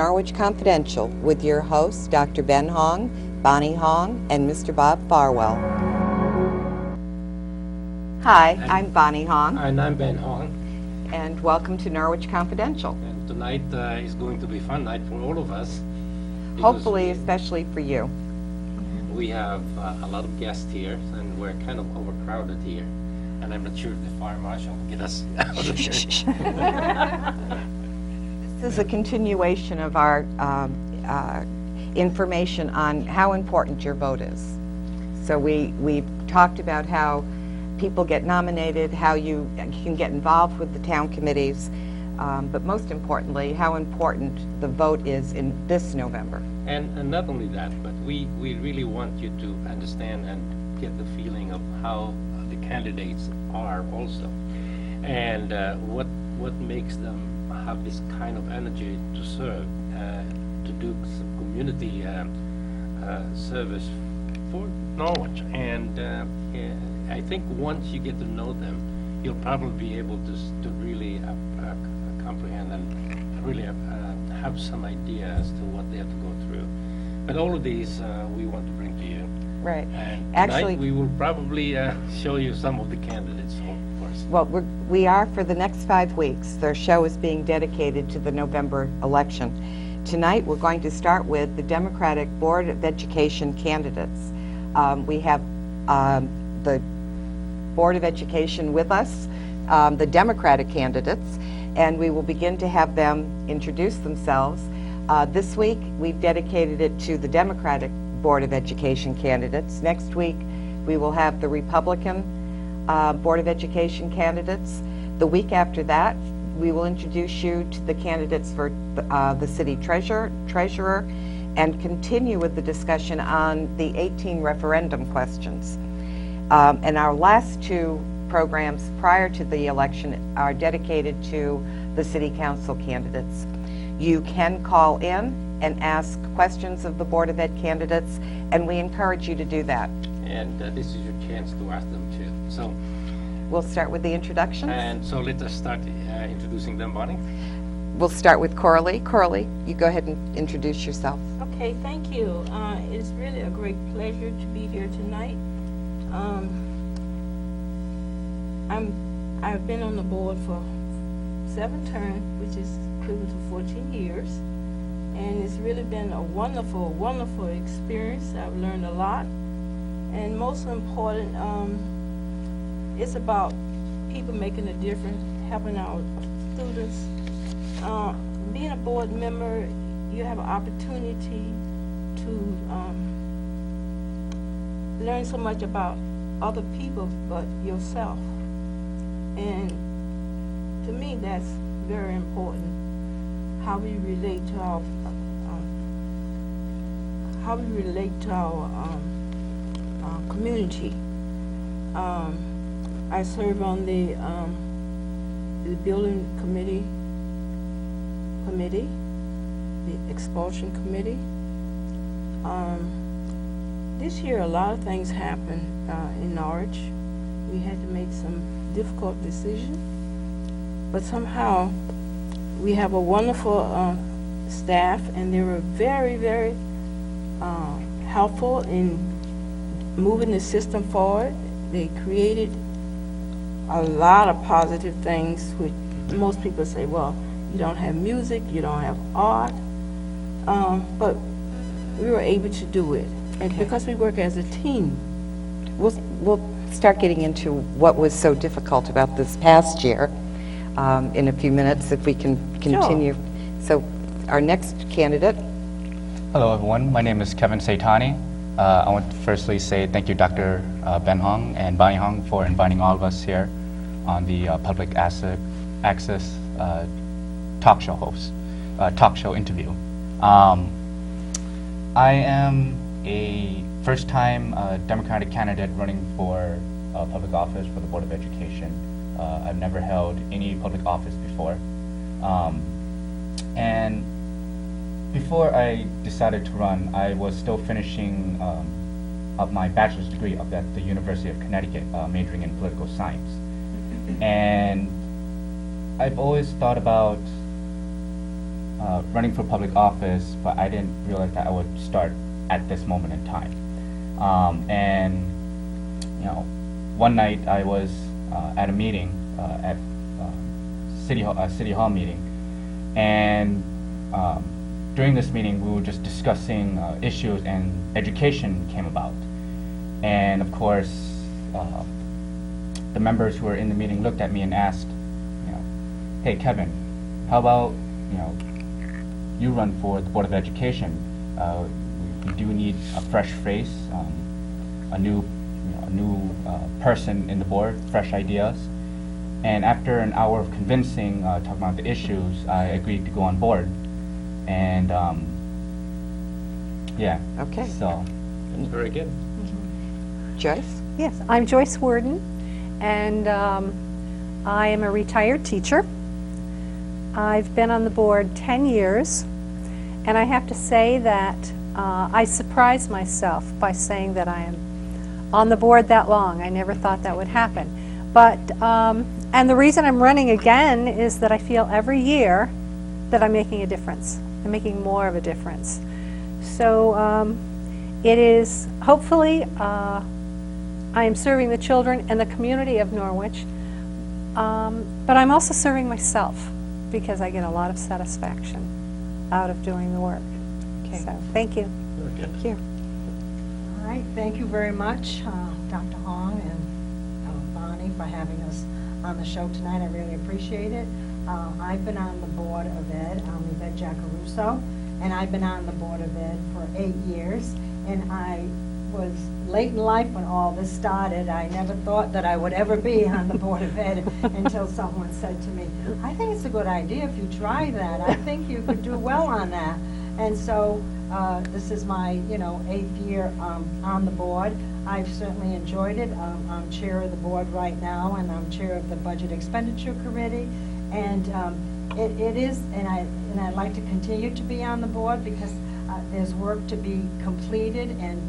Norwich Confidential with your hosts, Dr. Ben Hong, Bonnie Hong, and Mr. Bob Farwell. Hi, I'm Bonnie Hong. And I'm Ben Hong. And welcome to Norwich Confidential. And tonight is going to be a fun night for all of us. Hopefully, especially for you. We have a lot of guests here, and we're kind of overcrowded here. And I'm not sure if the fire marshal will get us out of here. This is a continuation of our information on how important your vote is. So we've talked about how people get nominated, how you can get involved with the town committees, but most importantly, how important the vote is in this November. And not only that, but we really want you to understand and get the feeling of how the candidates are also, and what makes them have this kind of energy to serve, to do some community service for Norwich. And I think once you get to know them, you'll probably be able to really comprehend and really have some idea as to what they have to go through. But all of these we want to bring to you. Right. And actually, tonight we will probably show you some of the candidates first. Well, we are for the next 5 weeks. Their show is being dedicated to the November election. Tonight we're going to start with the Democratic Board of Education candidates. We have the Board of Education with us, the Democratic candidates, and we will begin to have them introduce themselves. This week we've dedicated it to the Democratic Board of Education candidates. Next week we will have the Republican Board of Education candidates. The week after that we will introduce you to the candidates for the city treasurer, and continue with the discussion on the 18 referendum questions. And our last 2 programs prior to the election are dedicated to the city council candidates. You can call in and ask questions of the Board of Ed candidates, and we encourage you to do that. And this is your chance to ask them too. So we'll start with the introductions. And so let us start introducing them, Bonnie. We'll start with CoraLee. CoraLee, you go ahead and introduce yourself. Okay, thank you. It's really a great pleasure to be here tonight. I've been on the board for 7 terms, which is equivalent to 14 years. And it's really been a wonderful, wonderful experience. I've learned a lot. And most important, it's about people making a difference, helping our students. Being a board member, you have an opportunity to learn so much about other people but yourself. And to me, that's very important, how we relate to our community. I serve on the building committee, the expulsion committee. This year a lot of things happened in Norwich. We had to make some difficult decisions, but somehow we have a wonderful staff, and they were very, very helpful in moving the system forward. They created a lot of positive things, which most people say, well, you don't have music, you don't have art, but we were able to do it. And because we work as a team. We'll start getting into what was so difficult about this past year in a few minutes, if we can continue. Sure. So our next candidate. Hello everyone, my name is Kevin Saythany. I want to firstly say thank you Dr. Ben Hong and Bonnie Hong for inviting all of us here on the public access talk show interview. I am a first-time Democratic candidate running for public office for the Board of Education. I've never held any public office before. And before I decided to run, I was still finishing up my bachelor's degree up at the University of Connecticut, majoring in political science. And I've always thought about running for public office, but I didn't realize that I would start at this moment in time. And you know, one night I was at a meeting at City Hall meeting, and during this meeting we were just discussing issues, and education came about. And of course, the members who were in the meeting looked at me and asked, you know, "Hey, Kevin, how about, you know, you run for the Board of Education? We do need a fresh face, a new person in the board, fresh ideas." And after an hour of convincing, talking about the issues, I agreed to go on board. And yeah. Okay. So. That's very good. Joyce? Yes, I'm Joyce Werden, and I am a retired teacher. I've been on the board 10 years, and I have to say that I surprised myself by saying that I am on the board that long. I never thought that would happen. But, and the reason I'm running again is that I feel every year that I'm making a difference. I'm making more of a difference. So it is, hopefully, I am serving the children and the community of Norwich, but I'm also serving myself because I get a lot of satisfaction out of doing the work. Okay. So, thank you. Very good. Thank you. All right, thank you very much, Dr. Hong and Bonnie, for having us on the show tonight. I really appreciate it. I've been on the board of Ed. I'm Yvette Jacaruso, and I've been on the board of Ed for 8 years. And I was late in life when all this started. I never thought that I would ever be on the board of Ed until someone said to me, "I think it's a good idea if you try that. I think you could do well on that." And so this is my, 8th year on the board. I've certainly enjoyed it. I'm chair of the board right now, and I'm chair of the Budget Expenditure Committee. And it is, and I'd like to continue to be on the board because there's work to be completed, and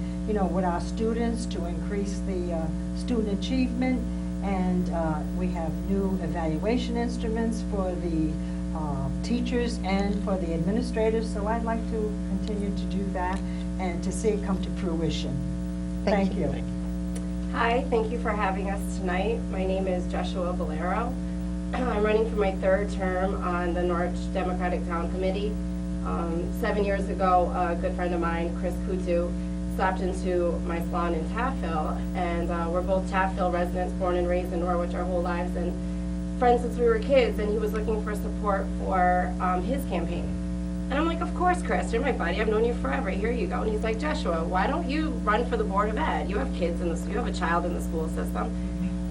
with our students to increase the student achievement, and we have new evaluation instruments for the teachers and for the administrators. So I'd like to continue to do that and to see it come to fruition. Thank you. Hi, thank you for having us tonight. My name is Jesshua Ballaro. I'm running for my 3rd term on the Norwich Democratic Town Committee. 7 years ago, a good friend of mine, Chris Kutu, stopped into my salon in Taffville, and we're both Taffville residents, born and raised in Norwich our whole lives, and friends since we were kids, and he was looking for support for his campaign. And I'm like, "Of course, Chris, you're my buddy, I've known you forever, here you go." And he's like, "Jesshua, why don't you run for the Board of Ed? You have kids you have a child in the school system."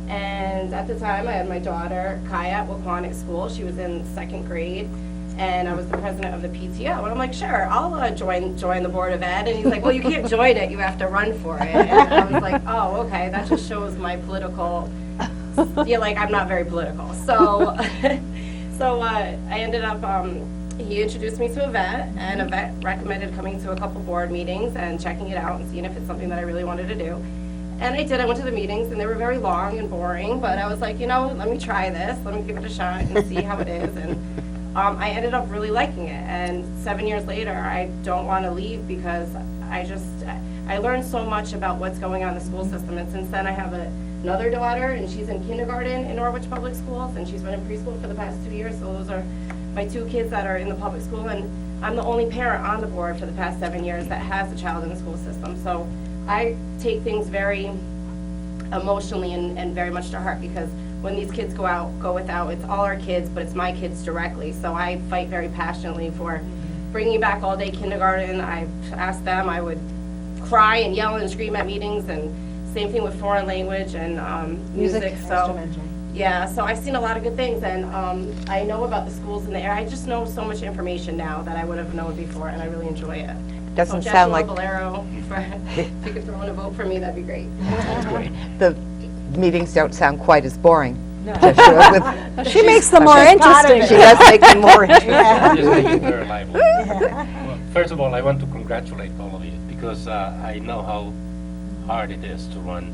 And at the time, I had my daughter, Kaya, at Waquanic School. She was in 2nd grade, and I was the president of the PTO. And I'm like, "Sure, I'll join the Board of Ed." And he's like, "Well, you can't join it, you have to run for it." And I was like, "Oh, okay, that just shows my political, I'm not very political." So, I ended up, he introduced me to Yvette, and Yvette recommended coming to a couple board meetings and checking it out and seeing if it's something that I really wanted to do. And I did. I went to the meetings, and they were very long and boring, but I was like, let me try this. Let me give it a shot and see how it is. And I ended up really liking it. And 7 years later, I don't want to leave because I learned so much about what's going on in the school system. And since then, I have another daughter, and she's in kindergarten in Norwich Public Schools, and she's been in preschool for the past 2 years. So those are my 2 kids that are in the public school. And I'm the only parent on the board for the past 7 years that has a child in the school system. So I take things very emotionally and very much to heart, because when these kids go without, it's all our kids, but it's my kids directly. So I fight very passionately for bringing back all-day kindergarten. I asked them, I would cry and yell and scream at meetings, and same thing with foreign language and music. So yeah, so I've seen a lot of good things, and I know about the schools in the area. I just know so much information now that I would have known before, and I really enjoy it. Doesn't sound like Ballaro, if you could throw in a vote for me, that'd be great. the meetings don't sound quite as boring. No. She makes them more interesting. She does make them more interesting. Just make it very lively. Well, first of all, I want to congratulate all of you, because I know how hard it is to run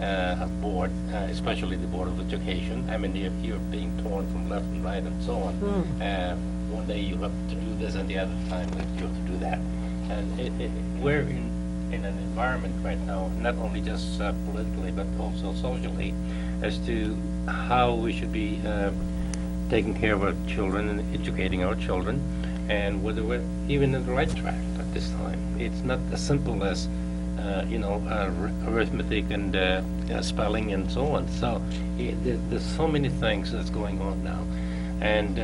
a board, especially the Board of Education. I mean, you're being torn from left and right and so on. one day you have to do this and the other time you have to do that. And we're in an environment right now, not only just politically but also socially, as to how we should be taking care of our children and educating our children, and whether we're even in the right track at this time. It's not as simple as arithmetic and spelling and so on. So there's so many things that's going on now, and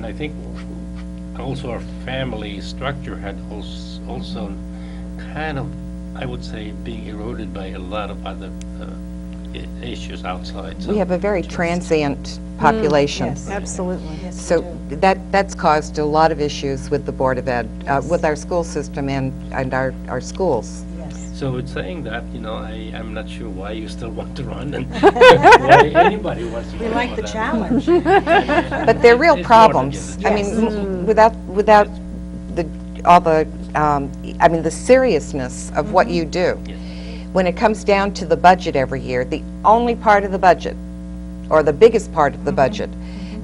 I think also our family structure had also kind of, I would say, being eroded by a lot of other issues outside. So We have a very transient population. Yes. Absolutely. Yes, we So do. that's caused a lot of issues with the Board of Ed, with our school system and our schools. Yes. So it's saying that, I'm not sure why you still want to run and why anybody wants to run. We like for the that. challenge. But they're real It's more than problems. just- I mean, without the seriousness of what you do. Yes. When it comes down to the budget every year, the only part of the budget, or the biggest part of the budget,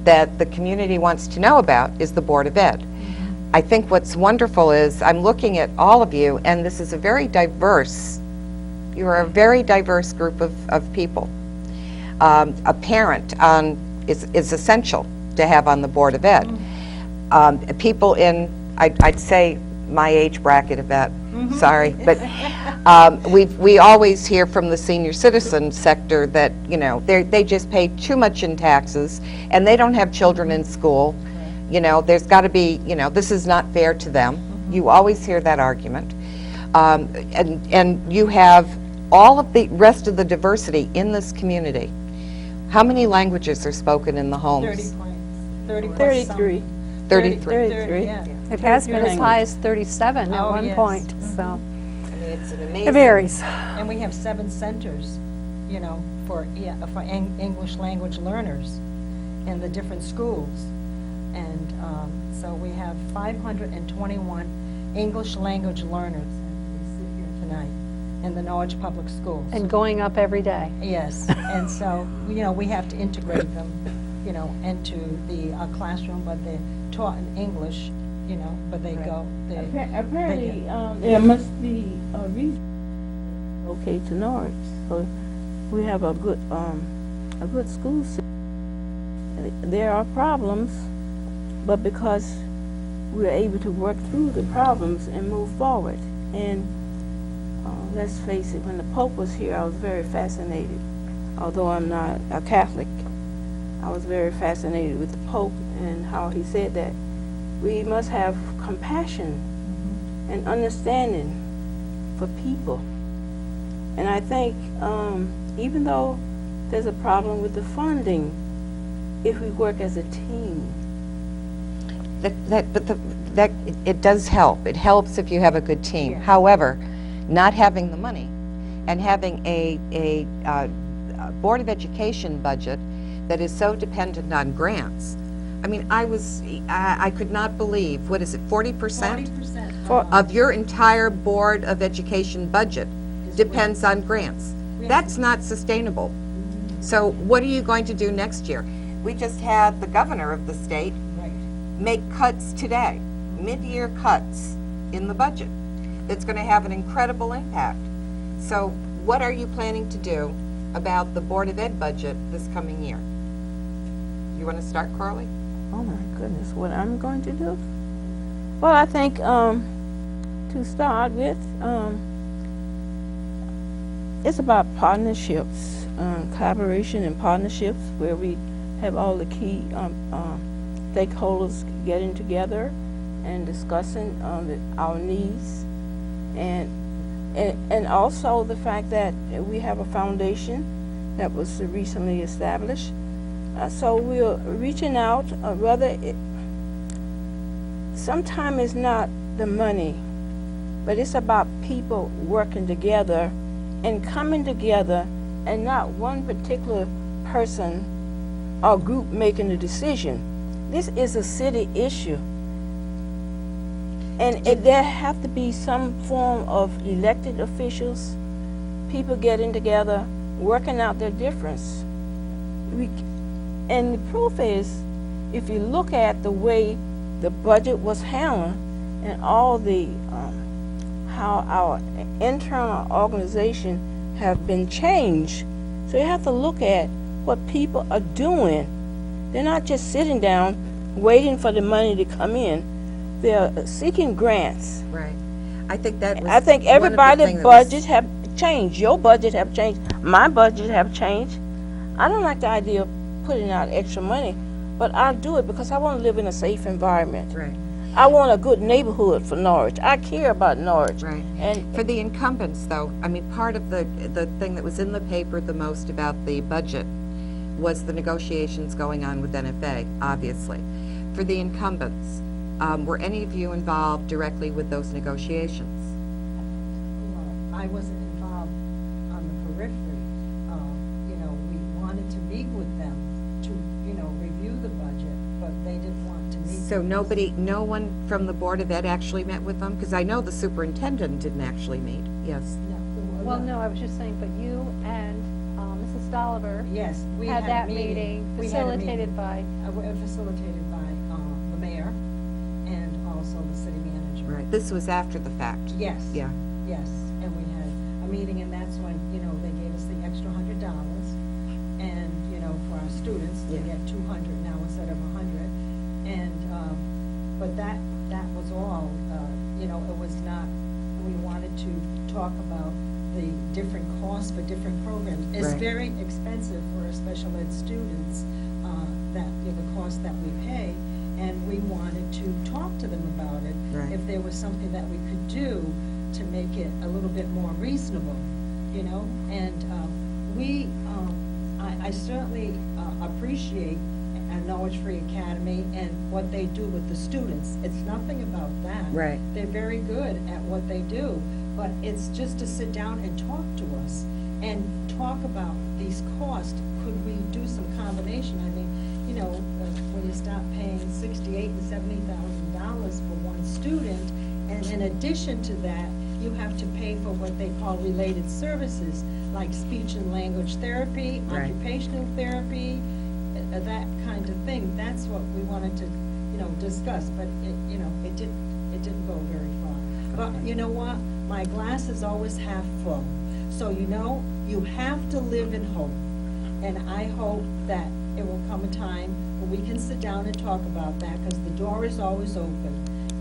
that the community wants to know about is the Board of Ed. I think what's wonderful is, I'm looking at all of you, and this is a very diverse, you are a very diverse group of people. A parent is essential to have on the Board of Ed. People in, I'd say, my age bracket, Yvette, sorry, but we always hear from the senior citizen sector that, they just pay too much in taxes, and they don't have children in school. There's got to be, this is not fair to them. You always hear that argument. And you have all of the rest of the diversity in this community. How many languages are spoken in the homes? 30 plus 33. 33. 33. Yeah. It has been as Language. high as 37 at Oh, one yes. point, so It's an it amazing. varies. And we have 7 centers, for English language learners in the different schools. And so we have 521 English language learners as we sit here tonight in the Norwich Public Schools. And going up every day. Yes, and so, we have to integrate them, into the classroom, but they're taught in English, but they go, Apparently, there must be a reason okay to Norwich. So we have a good school system. There are problems, but because we're able to work through the problems and move forward. And let's face it, when the Pope was here, I was very fascinated. Although I'm not a Catholic, I was very fascinated with the Pope and how he said that we must have compassion and understanding for people. And I think even though there's a problem with the funding, if we work as a team. It does help. It helps if you have a good team. Yeah. However, not having the money and having a Board of Education budget that is so dependent on grants. I mean, I could not believe, what is it, 40%? 40%. Of your entire Board of Education budget depends on grants. That's not sustainable. So what are you going to do next year? We just had the governor of the state Right. make cuts today, mid-year cuts in the budget. It's going to have an incredible impact. So what are you planning to do about the Board of Ed budget this coming year? You want to start, CoraLee? Oh my goodness, what I'm going to do? Well, I think to start with, it's about partnerships, collaboration and partnerships where we have all the key stakeholders getting together and discussing our needs, and also the fact that we have a foundation that was recently established. So we're reaching out, sometimes it's not the money, but it's about people working together and coming together, and not one particular person or group making a decision. This is a city issue. And there have to be some form of elected officials, people getting together, working out their difference. And the proof is, if you look at the way the budget was handled and all the, how our internal organization have been changed. So you have to look at what people are doing. They're not just sitting down waiting for the money to come in. They're seeking grants. Right. I think that was I think one of the everybody's things that was- budget have changed. Your budget have changed. My budget have changed. I don't like the idea of putting out extra money, but I'll do it because I want to live in a safe environment. Right, I want a good neighborhood for Norwich. I care about Norwich. right. And For the incumbents, though, I mean, part of the thing that was in the paper the most about the budget was the negotiations going on with NFA, obviously. For the incumbents, were any of you involved directly with those negotiations? Well, I wasn't involved on the periphery. You know, we wanted to meet with them to, you know, review the budget, but they didn't want to meet. So no one from the Board of Ed actually met with them? Because I know the superintendent didn't actually meet, yes. No, Well, no, I was just saying, but you and Mrs. Dolliver Yes, we had had that a meeting. meeting We had a facilitated by, Facilitated by the mayor and also the city manager. Right, this was after the fact. Yes. Yeah. Yes, and we had a meeting, and that's when, you know, they gave us the extra $100, and, you know, for our students, they Yeah. get 200 now instead of 100. And, but that was all, you know, it was not, we wanted to talk about the different costs for different programs. It's Right. very expensive for our special ed students, that, you know, the cost that we pay, and we wanted to talk to them about it. Right. If there was something that we could do to make it a little bit more reasonable, you know? And I certainly appreciate Norwich Free Academy and what they do with the students. It's nothing about that. Right. They're very good at what they do, but it's just to sit down and talk to us and talk about these costs. Could we do some combination? I mean, you know, when you start paying $68,000 and $70,000 for one student, and in addition to that, you have to pay for what they call related services, like speech and language therapy, Right. occupational therapy, that kind of thing. That's what we wanted to, you know, discuss, but it, you know, it didn't go very far. But you know what? My glass is always half full. So, you know, you have to live in hope. And I hope that it will come a time where we can sit down and talk about that, because the door is always open.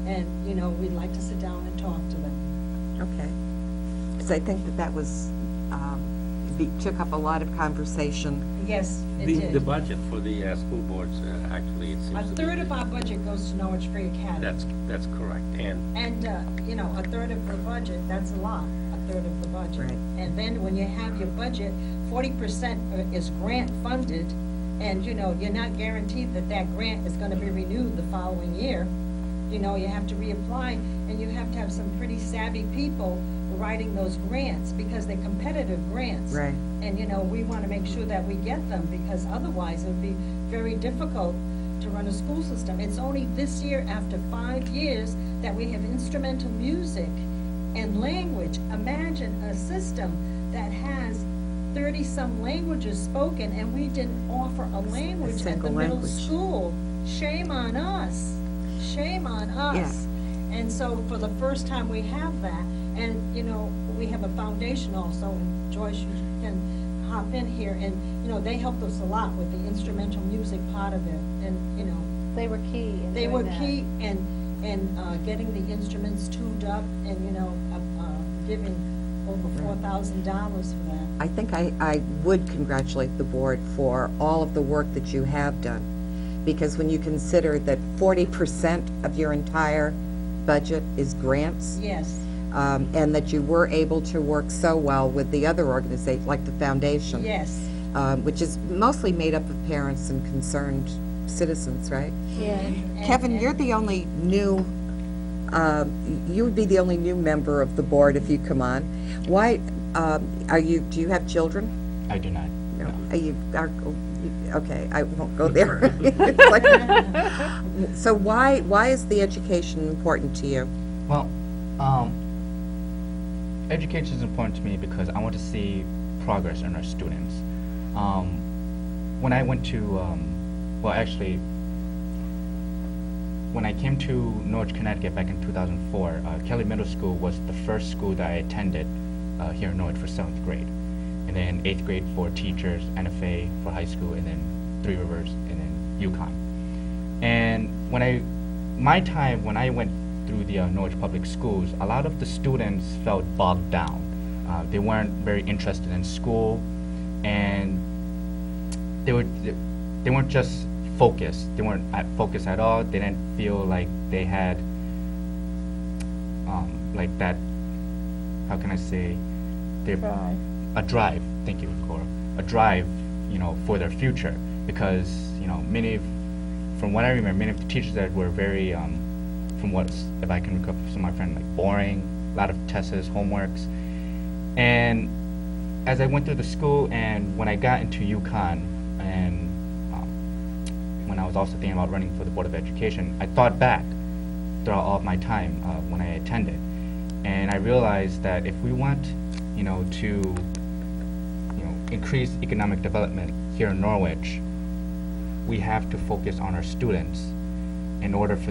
And, you know, we'd like to sit down and talk to them. Okay. Because I think that was, took up a lot of conversation. Yes, it The did. budget for the school boards, actually, it A seems to be... third of our budget goes to Norwich Free Academy. That's correct, and And, you know, a third of the budget, that's a lot, a third of the budget. Right. And then when you have your budget, 40% is grant funded, and, you know, you're not guaranteed that that grant is gonna be renewed the following year. You know, you have to reapply, and you have to have some pretty savvy people writing those grants, because they're competitive grants. Right. And, you know, we wanna make sure that we get them, because otherwise it would be very difficult to run a school system. It's only this year, after 5 years, that we have instrumental music and language. Imagine a system that has 30-some languages spoken, and we didn't offer a language at the single middle language. school. Shame on us. Shame on us. Yeah. And so for the first time, we have that. And, you know, we have a foundation also, and Joyce, you can hop in here, and, you know, they helped us a lot with the instrumental music part of it. And, you know, they were key in they doing were that. key in getting the instruments tuned up, and, you know, giving over $4,000 for that. I think I would congratulate the board for all of the work that you have done, because when you consider that 40% of your entire budget is grants, Yes, and that you were able to work so well with the other organizations, like the foundation, yes. which is mostly made up of parents and concerned citizens, right? yeah, And- Kevin, and- you're the only new, you would be the only new member of the board if you come on. Why, do you have children? I do not. No. No. Okay, I won't go there. It's like- So why is the education important to you? Well, education is important to me because I want to see progress in our students. When I went to, well, actually, when I came to Norwich, Connecticut back in 2004, Kelly Middle School was the first school that I attended here in Norwich for 7th grade. And then 8th grade for teachers, NFA for high school, and then Three Rivers, and then UConn. And when I went through the Norwich Public Schools, a lot of the students felt bogged down. They weren't very interested in school, and they weren't just focused. They weren't focused at all. They didn't feel like they had like that. How can I say? Drive. A drive. Thank you, Cora. A drive, for their future, because from what I remember, many of the teachers that were very, if I can recall from some of my friends, like boring, a lot of tests, homeworks, and as I went through the school, and when I got into UConn, and when I was also thinking about running for the Board of Education, I thought back throughout all of my time when I attended, and I realized that if we want, to, increase economic development here in Norwich, we have to focus on our students in order for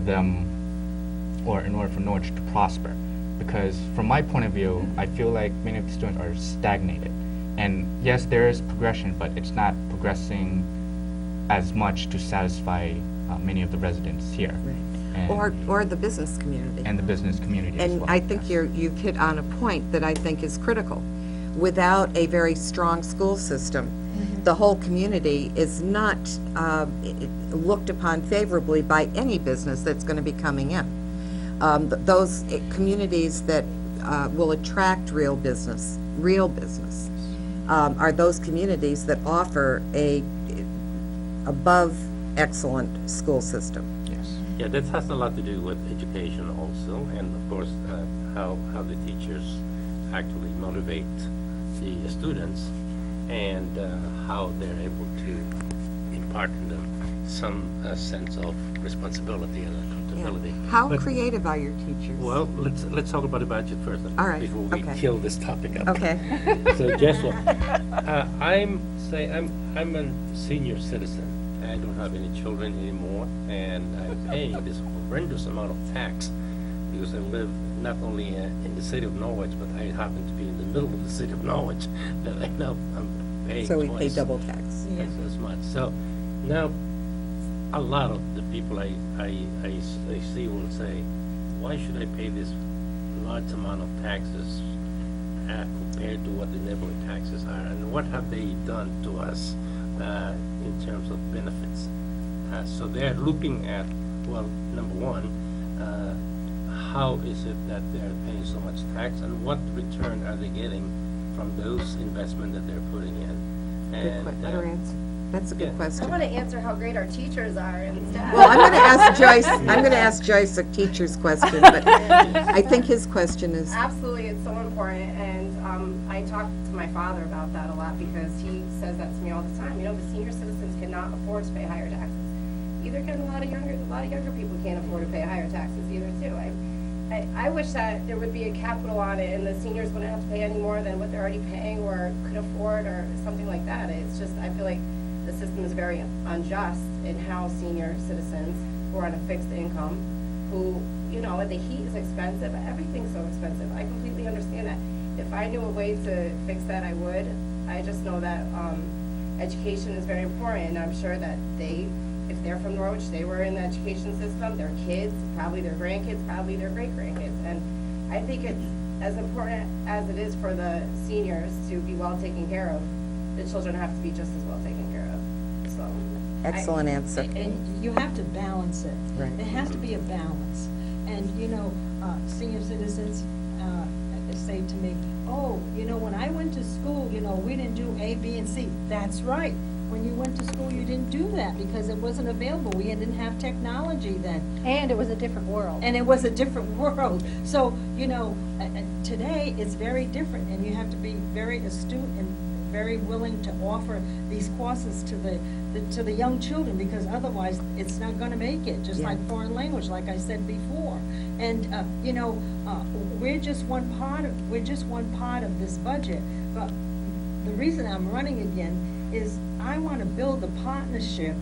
Norwich to prosper. Because from my point of view, I feel like many of the students are stagnated. And yes, there is progression, but it's not progressing as much to satisfy many of the residents here. And Or the business community. and the business community as And well. I think yes. you've hit on a point that I think is critical. Without a very strong school system, the whole community is not looked upon favorably by any business that's going to be coming in. Those communities that will attract real business, are those communities that offer a above excellent school system. Yes. Yeah, that has a lot to do with education also, and of course, how the teachers actually motivate the students, and how they're able to impart in them some sense of responsibility and accountability. How But- creative are your teachers? Well, let's talk about the budget first, All right, before we okay. kill this topic up. Okay. So, Jesshua, I'm a senior citizen. I don't have any children anymore, and I'm paying this horrendous amount of tax because I live not only in the city of Norwich, but I happen to be in the middle of the city of Norwich. That I know I'm paying So we twice pay double tax. as much. So now, a lot of the people I see will say, why should I pay this large amount of taxes compared to what the neighboring taxes are, and what have they done to us in terms of benefits? So they're looking at, well, number one, how is it that they're paying so much tax, and what return are they getting from those investments that they're putting in? Better answer. That's a good yeah. I question. want to answer how great our teachers are instead. Well, I'm going to ask Joyce a teacher's question, but I think his question is, Absolutely, it's so important, and I talk to my father about that a lot because he says that to me all the time. The senior citizens cannot afford to pay higher taxes. Either can a lot of younger people can't afford to pay higher taxes either too. I wish that there would be a capital on it and the seniors wouldn't have to pay any more than what they're already paying or could afford or something like that. It's just, I feel like the system is very unjust in how senior citizens who are on a fixed income, who, the heat is expensive, everything's so expensive. I completely understand that. If I knew a way to fix that, I would. I just know that education is very important, and I'm sure that if they're from Norwich, they were in the education system, their kids, probably their grandkids, probably their great-grandkids. And I think it's as important as it is for the seniors to be well taken care of, the children have to be just as well taken care of. So excellent answer. And you have to balance it. Right. It has to be a balance. And, senior citizens say to me, oh, when I went to school, we didn't do A, B, and C. That's right. When you went to school, you didn't do that because it wasn't available. We didn't have technology then. And it was a different world. And it was a different world. So, today it's very different, and you have to be very astute and very willing to offer these courses to the young children, because otherwise it's not going to make it, just Yeah. like foreign language, like I said before. And, we're just one part of this budget. But the reason I'm running again is I want to build a partnership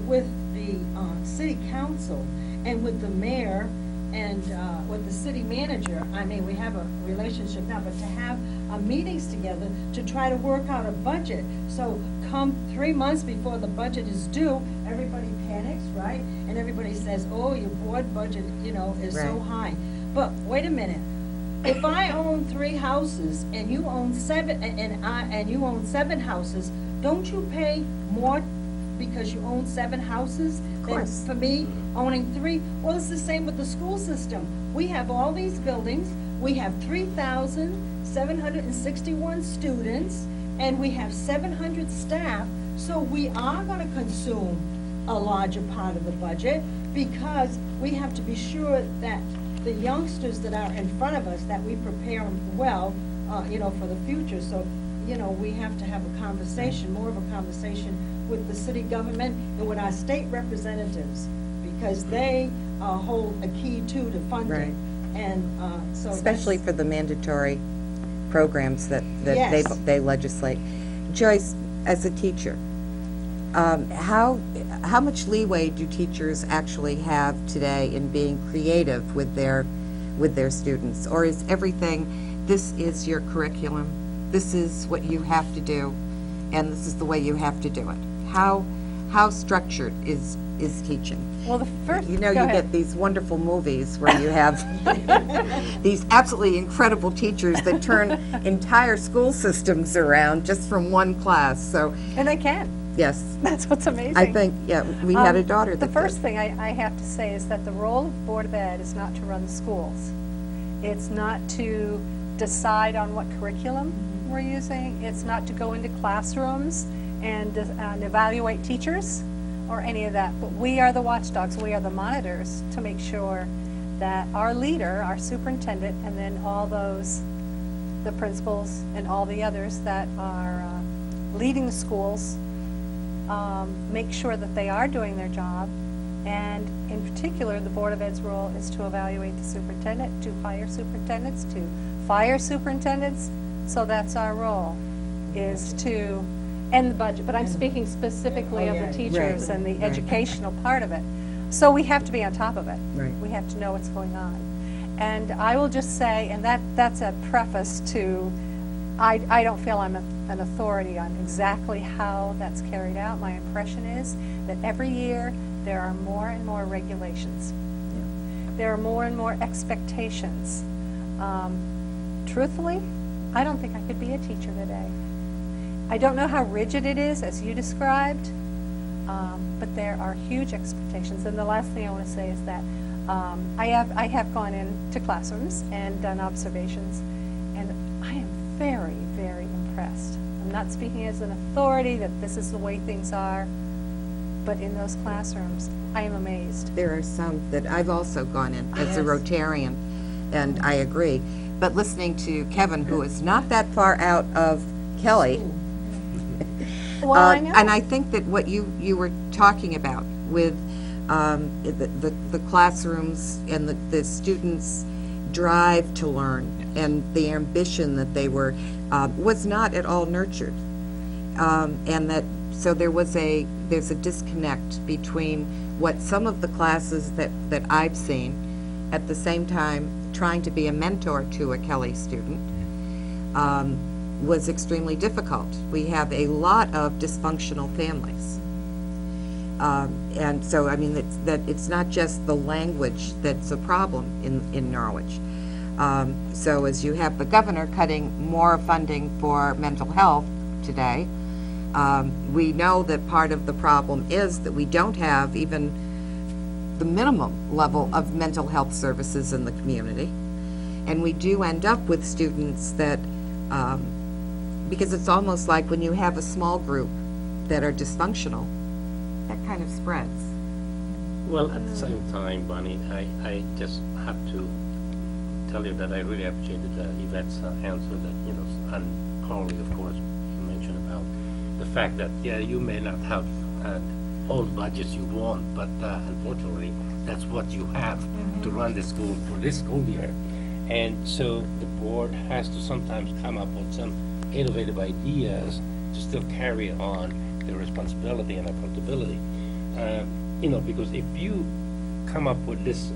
with the city council and with the mayor and with the city manager. I mean, we have a relationship now, but to have meetings together to try to work out a budget. So come 3 months before the budget is due, everybody panics, right? And everybody says, oh, your board budget, you know, is so Right. high. But wait a minute. If I own 3 houses and you own 7, and you own 7 houses, don't you pay more because you own 7 houses than course. for me owning 3? Well, it's the same with the school system. We have all these buildings, we have 3,761 students, and we have 700 staff, so we are gonna consume a larger part of the budget because we have to be sure that the youngsters that are in front of us, that we prepare them well, you know, for the future. So, you know, we have to have a conversation, more of a conversation with the city government and with our state representatives, because they hold a key to funding. Right. And so Especially for the mandatory programs that Yes. they legislate. Joyce, as a teacher, how much leeway do teachers actually have today in being creative with their students? Or is everything, this is your curriculum, this is what you have to do, and this is the way you have to do it? How structured is teaching? Well, the first, You know, go you ahead. get these wonderful movies where you have these absolutely incredible teachers that turn entire school systems around just from one class. So, And they can. yes, That's what's amazing. I think, yeah, we had a Um, daughter that The did. first thing I have to say is that the role of Board of Ed is not to run the schools. It's not to decide on what curriculum we're using. It's not to go into classrooms and evaluate teachers or any of that. But we are the watchdogs, we are the monitors to make sure that our leader, our superintendent, and then all those, the principals and all the others that are leading the schools, make sure that they are doing their job. And in particular, the Board of Ed's role is to evaluate the superintendent, to hire superintendents, to fire superintendents. So that's our role, is to end the budget. But I'm speaking specifically of the teachers Right. and the Right. educational part of it. So we have to be on top of it. Right. We have to know what's going on. And I will just say, and that's a preface to, I don't feel I'm an authority on exactly how that's carried out. My impression is that every year there are more and more regulations. There are more and more expectations. Truthfully, I don't think I could be a teacher today. I don't know how rigid it is, as you described, but there are huge expectations. And the last thing I want to say is that I have gone into classrooms and done observations, and I am very, very impressed. I'm not speaking as an authority that this is the way things are, but in those classrooms, I am amazed. There are some that I've also gone in as a Yes. Rotarian, and I agree. But listening to Kevin, who is not that far out of Kelly, Well, I know. and I think that what you were talking about with the classrooms and the students' drive to learn and the ambition that they were, was not at all nurtured. And that, so there's a disconnect between what some of the classes that I've seen, at the same time trying to be a mentor to a Kelly student, was extremely difficult. We have a lot of dysfunctional families. And so, I mean, it's not just the language that's a problem in Norwich. So as you have the governor cutting more funding for mental health today, we know that part of the problem is that we don't have even the minimum level of mental health services in the community. And we do end up with students that, because it's almost like when you have a small group that are dysfunctional, that kind of spreads. Well, at the same time, Bonnie, I just have to tell you that I really appreciated Yvette's answer that, you know, and CoraLee, of course, you mentioned about the fact that, yeah, you may not have had all the budgets you want, but unfortunately, that's what you have to run the school for this school year. And so the board has to sometimes come up with some innovative ideas to still carry on the responsibility and accountability. Because if you come up with this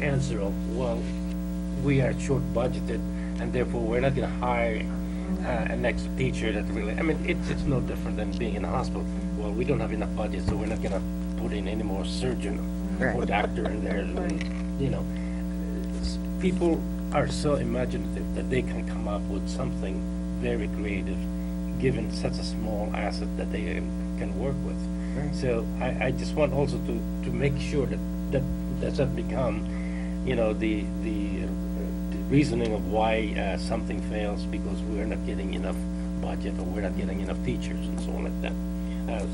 answer of, well, we are short budgeted, and therefore we're not going to hire an extra teacher that really, it's no different than being in a hospital. Well, we don't have enough budget, so we're not going to put in any more surgeon or Right. doctor in there. People are so imaginative that they can come up with something very creative, given such a small asset that they can work with. Right. So I just want also to make sure that doesn't become, the reasoning of why something fails because we're not getting enough budget or we're not getting enough teachers and so on like that.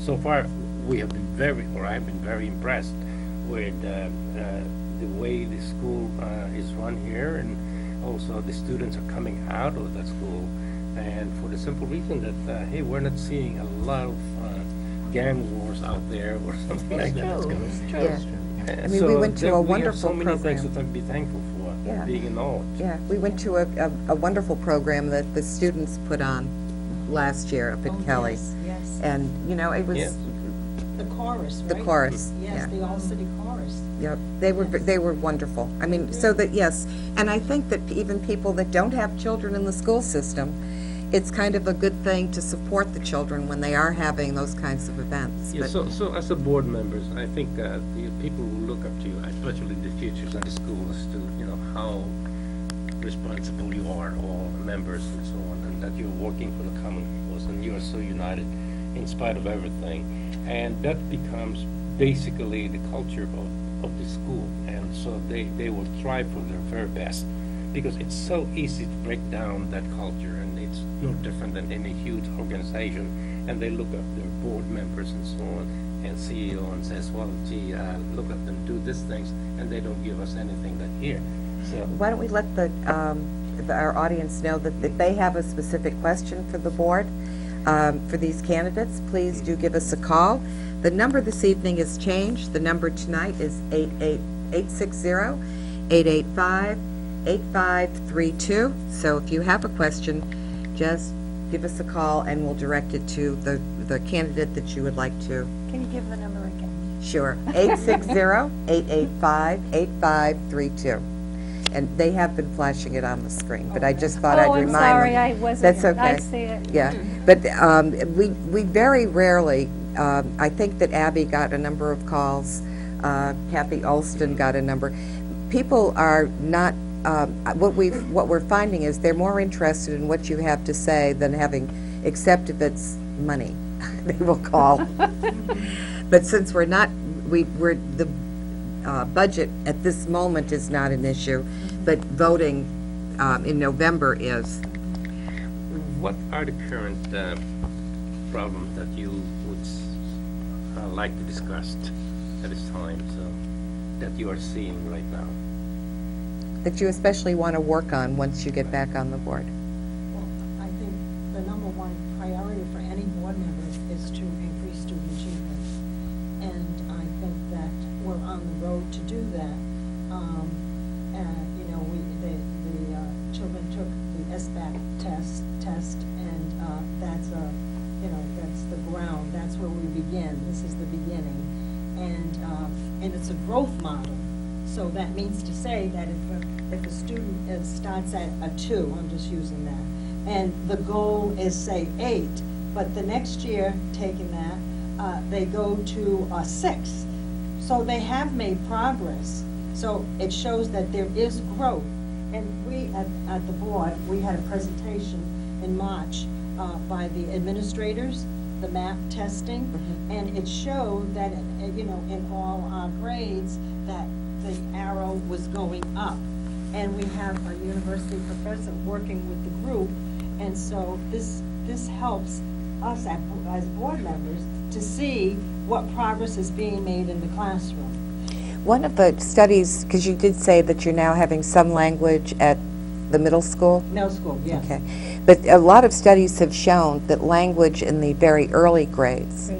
So far, I've been very impressed with the way the school is run here, and also the students are coming out of the school, and for the simple reason that, hey, we're not seeing a lot of gang wars out there or something like that. It's true, going- it's true. Yeah. We went to a We have so wonderful many things program. to be thankful for, Yeah. being in Norwich. Yeah, we went to a wonderful program that the students put on last year up at Kelly. Yes, And, it was Yes. the chorus, right? the chorus. Yes, Yeah. the all-city chorus. Yep, they were wonderful. I mean, so that, yes, and I think that even people that don't have children in the school system, it's kind of a good thing to support the children when they are having those kinds of events. Yeah, But- so as a board members, I think the people who look up to you, especially the teachers at the school, as to, how responsible you are, all members and so on, and that you're working for the common cause, and you are so united in spite of everything. And that becomes basically the culture of the school, and so they will try for their very best, because it's so easy to break down that culture, and it's no different than any huge organization, and they look up their board members and so on, and CEO, and says, well, gee, look at them do these things, and they don't give us anything that here. So, Why don't we let our audience know that if they have a specific question for the board, for these candidates, please do give us a call. The number this evening has changed. The number tonight is 860-885-8532. So if you have a question, just give us a call and we'll direct it to the candidate that you would like to. Can you give the number again? Sure, 860-885-8532. And they have been flashing it on the screen, but I just thought I'd Oh, I'm remind them. sorry, I wasn't. That's okay. I see it. Yeah, but we very rarely, I think that Abby got a number of calls, Kathy Alston got a number. People are not, what we're finding is they're more interested in what you have to say than having, except if it's money, they will call. But since we're not, we're the budget at this moment is not an issue, but voting in November is. what are the current problems that you would like to discuss at this time, so that you are seeing right now? That you especially want to work on once you get back on the board? Well, I think the number one priority for any board member is to increase student achievement. And I think that we're on the road to do that. The children took the SBAC test, and that's the ground. That's where we begin. This is the beginning. And it's a growth model. So that means to say that if a student starts at a 2, I'm just using that, and the goal is, say, 8, but the next year, taking that, they go to a 6. So they have made progress. So it shows that there is growth. And we, at the board, we had a presentation in March by the administrators, the MAP testing, and it showed that, in all our grades, that the arrow was going up. And we have a university professor working with the group, and so this helps us as board members to see what progress is being made in the classroom. One of the studies, because you did say that you're now having some language at the middle school? Middle school, yes. Okay. But a lot of studies have shown that language in the very early grades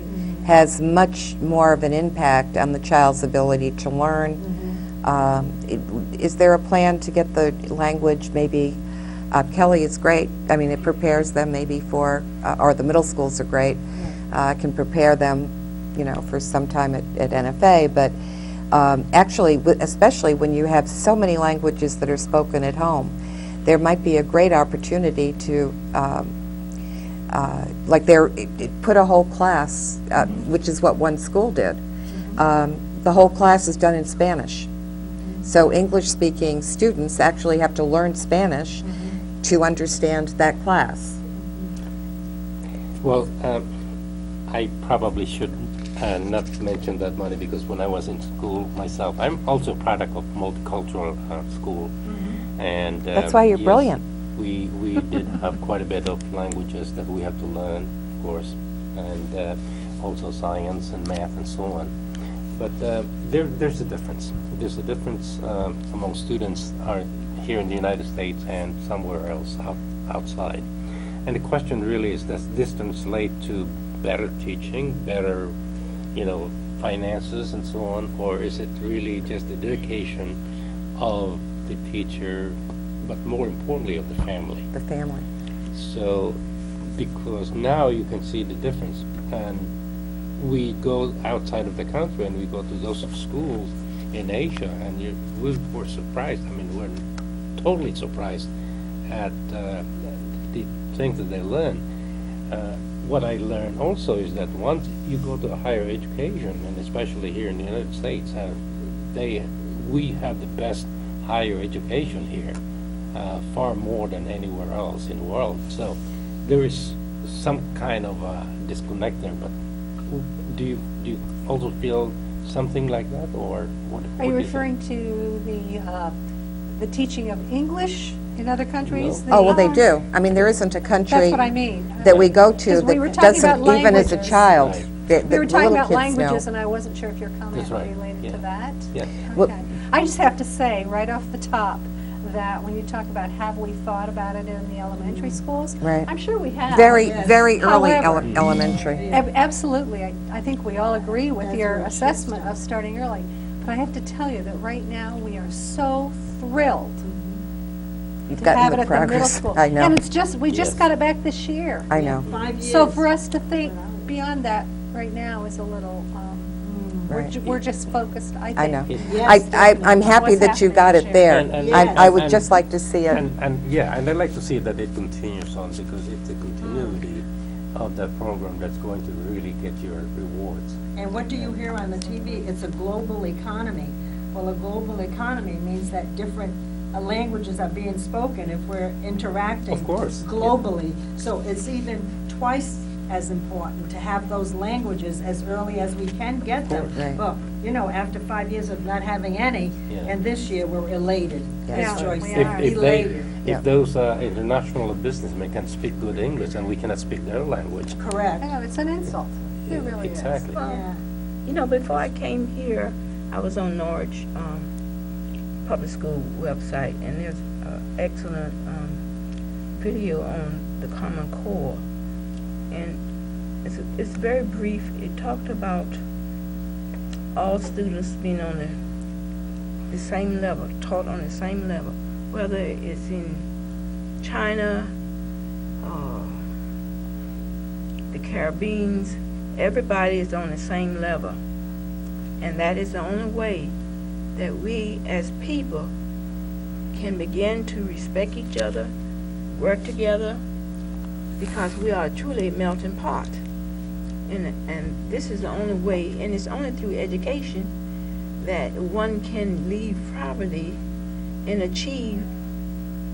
has much more of an impact on the child's ability to learn. Is there a plan to get the language maybe, Kelly is great, I mean, it prepares them maybe for, or the middle schools are great, can prepare them for some time at NFA, but actually, especially when you have so many languages that are spoken at home, there might be a great opportunity to put a whole class, which is what one school did. The whole class is done in Spanish. So English-speaking students actually have to learn Spanish to understand that class. Well, I probably should not mention that money, because when I was in school myself, I'm also a product of multicultural school. And That's why you're yes, brilliant. We did have quite a bit of languages that we have to learn, of course, and also science and math and so on. But there's a difference. There's a difference among students here in the United States and somewhere else outside. And the question really is, does this translate to better teaching, better, finances and so on, or is it really just the dedication of the teacher, but more importantly of the family? The family. So, because now you can see the difference, and we go outside of the country and we go to those schools in Asia, and we were surprised. I mean, we're totally surprised at the things that they learn. What I learned also is that once you go to a higher education, and especially here in the United States, we have the best higher education here, far more than anywhere else in the world. So there is some kind of a disconnect there. But do you also feel something like that, or what? Are you referring to the teaching of English in other countries? No. Oh, well, they do. I mean, there isn't a country That's what I mean. that we go to 'Cause we were that talking doesn't, about even as a languages. child, Right. that We were the talking little about kids languages, know. and I wasn't sure if your comment That's right. related Yeah. to that. Yeah. Well- Okay. I just have to say, right off the top, that when you talk about have we thought about it in the elementary schools, Right. I'm sure we have. Very, very early However- elementary. Absolutely. I think we all agree with your assessment of starting early. But I have to tell you that right now, we are so thrilled You've to have gotten it the at the middle progress. school. I know, And it's just, we just Yes. got it back this year. I know. 5 years. So for us to think beyond that right now is a little, Right. we're just focused, I think. I know. Yes, I'm happy What's that you happening got this it year. there. And- I would and- just like to see it. And I'd like to see that it continues on, because it's a continuity of that program that's going to really get your rewards. And what do you hear on the TV? It's a global economy. Well, a global economy means that different languages are being spoken if we're interacting. Of course. Globally. So it's even twice as important to have those languages as early as we can get them. course. Right. Well, after 5 years of not having any, Yeah. and this year we're elated, Yeah, as Joyce we said, are. elated. Yeah. If those international businessmen can speak good English and we cannot speak their language. Correct. I know, it's an insult. It really is. Exactly. Yeah. Before I came here, I was on Norwich Public School website, and there's an excellent video on the Common Core, and it's very brief. It talked about all students being on the same level, taught on the same level, whether it's in China, the Caribbean. Everybody is on the same level. And that is the only way that we as people can begin to respect each other, work together, because we are truly a melting pot. And this is the only way, and it's only through education that one can leave poverty and achieve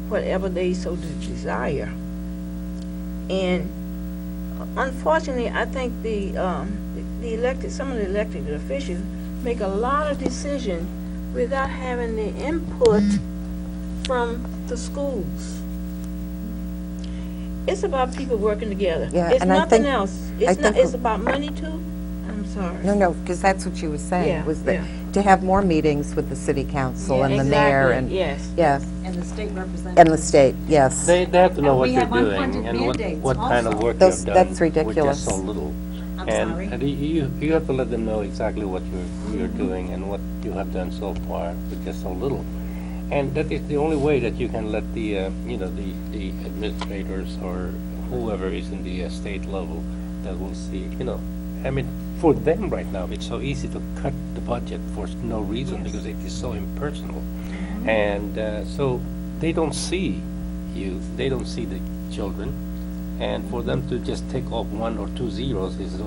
whatever they so desire. And unfortunately, I think some of the elected officials make a lot of decisions without having the input from the schools. It's about people working together. Yeah, It's and I nothing think- else. I It's not. think- It's about money too. I'm sorry. No, because that's what she was saying, Yeah, was that yeah. to have more meetings with the city council and the mayor and, Yes. yes, And the state representative. and the state, yes. They have to know And what we you're have unfunded doing and mandates what kind of also. work Those- you've done. that's With ridiculous. just so little. I'm And sorry. you have to let them know exactly what you're doing and what you have done so far with just so little. And that is the only way that you can let the administrators or whoever is in the state level that will see, I mean, for them right now, it's so easy to cut the budget for no reason because it is so impersonal. And so they don't see youth, they don't see the children. And for them to just take off 1 or 2 zeros is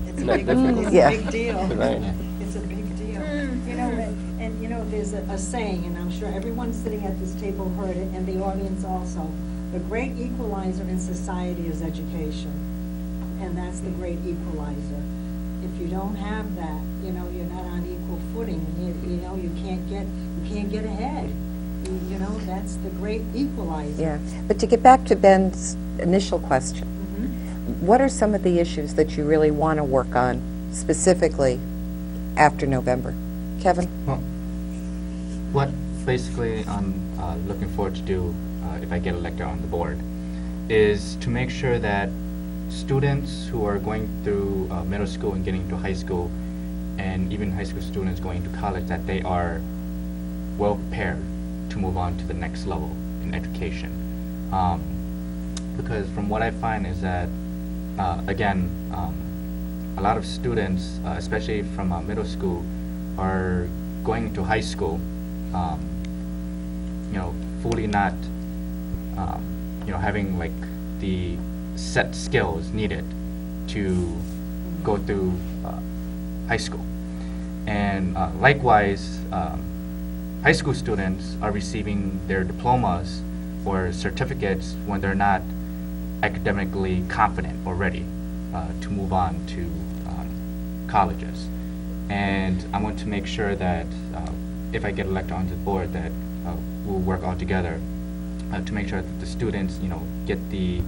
It's a not big, difficult. it's Yeah. a big deal. Right. It's a big deal. You know, and you know, there's a saying, and I'm sure everyone sitting at this table heard it, and the audience also. The great equalizer in society is education, and that's the great equalizer. If you don't have that, you know, you're not on equal footing, and you know, you can't get ahead. You know, that's the great equalizer. Yeah, but to get back to Ben's initial question, Mhm. what are some of the issues that you really want to work on specifically after November? Kevin? Well, what basically I'm looking forward to do if I get elected on the board is to make sure that students who are going through middle school and getting to high school, and even high school students going to college, that they are well prepared to move on to the next level in education. Because from what I find is that, again, a lot of students, especially from middle school, are going into high school, you know, fully not, you know, having like the set skills needed to go through high school. And likewise, high school students are receiving their diplomas or certificates when they're not academically confident or ready to move on to colleges. And I want to make sure that if I get elected onto the board, that we'll work all together to make sure that the students, you know, get the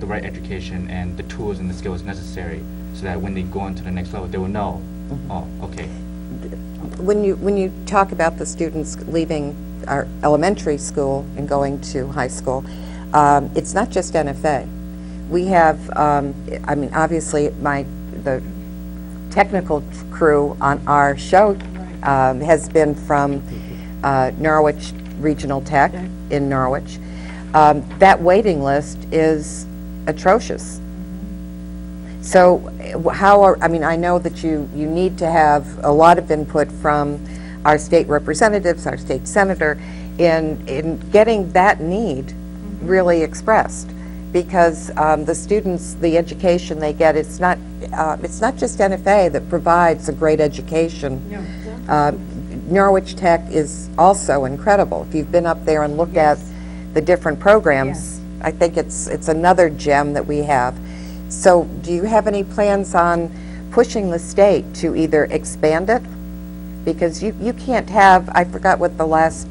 right education and the tools and the skills necessary, so that when they go on to the next level, they will know, oh, okay. When you talk about the students leaving our elementary school and going to high school, it's not just NFA. We have, I mean, obviously, the technical crew on our show has been from Norwich Regional Tech in Norwich. That waiting list is atrocious. So I mean, I know that you need to have a lot of input from our state representatives, our state senator, in getting that need really expressed, because the students, the education they get, it's not just NFA that provides a great education. No, Norwich Tech is also incredible. If you've been up there and looked at the different programs, I think it's another gem that we have. So do you have any plans on pushing the state to either expand it? Because you can't have, I forgot what the last,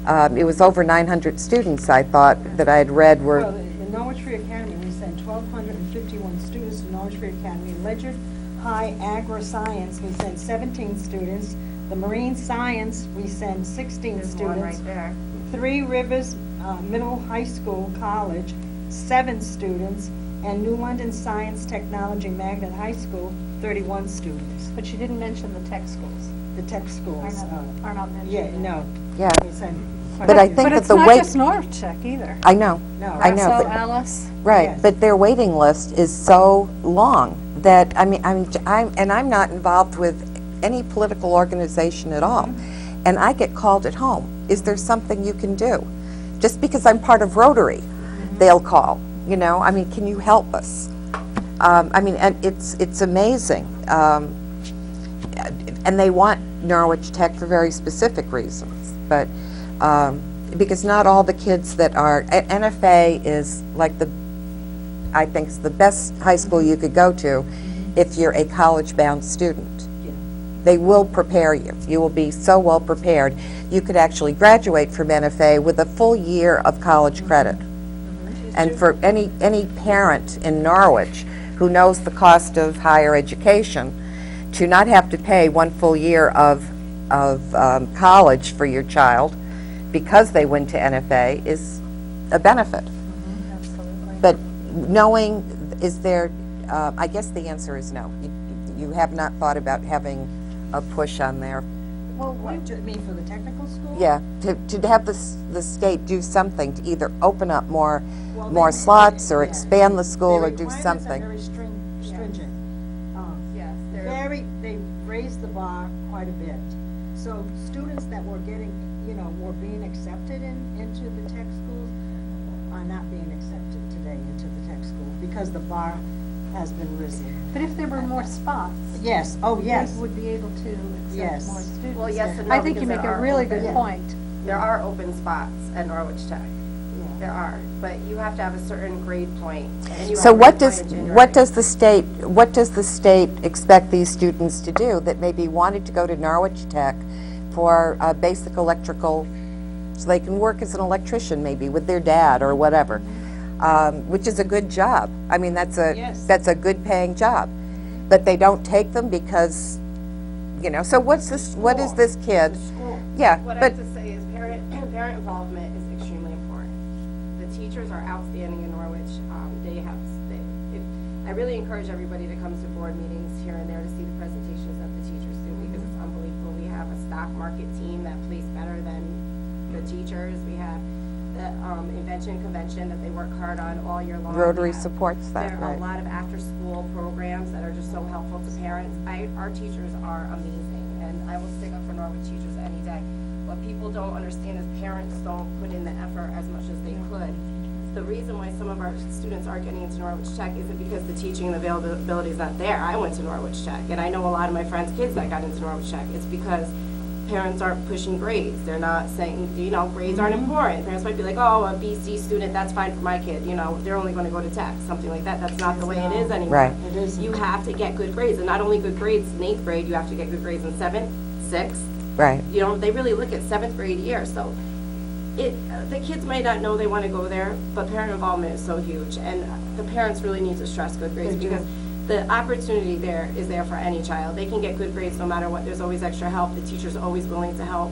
it was over 900 students, I thought, that I had read were... Well, the Norwich Free Academy, we sent 1,251 students to Norwich Free Academy. Ledyard High Agri-Science, we sent 17 students. The Marine Science, we send 16 There's students. one right there. Three Rivers Middle High School College, 7 students. And New London Science Technology Magnet High School, 31 students. But you didn't mention the tech schools. The tech schools. Are not mentioned. Yeah, no. Yeah, We sent, but I think that the But wait... it's not just Norwich Tech either. I know, no. I know, Russell, but- Alice. right, Yes. but their waiting list is so long that, I mean, I'm not involved with any political organization at all, and I get called at home. Is there something you can do? Just because I'm part of Rotary, they'll call, you know, I mean, can you help us? I mean, and it's amazing. And they want Norwich Tech for very specific reasons, but because not all the kids that are, NFA is like I think it's the best high school you could go to if you're a college-bound student. They will prepare you. You will be so well prepared. You could actually graduate from NFA with a full year of college credit. And for any parent in Norwich who knows the cost of higher education, to not have to pay 1 full year of college for your child because they went to NFA is a benefit. Absolutely. But knowing, is there, I guess the answer is no. You have not thought about having a push on there What, do you mean for the technical school? Yeah, to have the state do something to either open up more Well, slots or yeah. expand the school or do The requirements are something. very stringent. Yes, They raised the bar quite a bit. So students that were getting, were being accepted into the tech schools are not being accepted today into the tech school because the bar has been risen. But if there were more spots, Yes, oh, yes. they would be able to Yes. accept more students. Well, yes and no, I think you because make there a are really open- good Yeah. point. There are open spots at Norwich Tech. Yeah. There are, but you have to have a certain grade point. And you So have to what apply does in January. what does the state expect these students to do that maybe wanted to go to Norwich Tech for basic electrical, so they can work as an electrician maybe with their dad or whatever, which is a good job. I mean, that's Yes. a good paying job, but they don't take them because, So what is this kid? The school. Yeah, What I but have to say is parent involvement is extremely important. The teachers are outstanding in Norwich. I really encourage everybody to come to board meetings here and there to see the presentations that the teachers do because it's unbelievable. We have a stock market team that plays better than the teachers. We have the invention convention that they work hard on all year long. Rotary We have- supports that, There are right? a lot of after-school programs that are just so helpful to parents. Our teachers are amazing, and I will stick up for Norwich teachers any day. What people don't understand is parents don't put in the effort as much as they could. The reason why some of our students aren't getting into Norwich Tech isn't because the teaching and availability is not there. I went to Norwich Tech, and I know a lot of my friends' kids that got into Norwich Tech. It's because parents aren't pushing grades. They're not saying, grades aren't important. Parents might be like, oh, a BC student, that's fine for my kid. They're only going to go to Tech, something like that. That's not the way it is anymore. Right. It isn't. You have to get good grades, and not only good grades in 8th grade, you have to get good grades in 7th, 6th. right. They really look at 7th grade year, so the kids might not know they want to go there, but parent involvement is so huge, and the parents really need to stress good grades They do. because the opportunity there is there for any child. They can get good grades no matter what. There's always extra help. The teacher's always willing to help.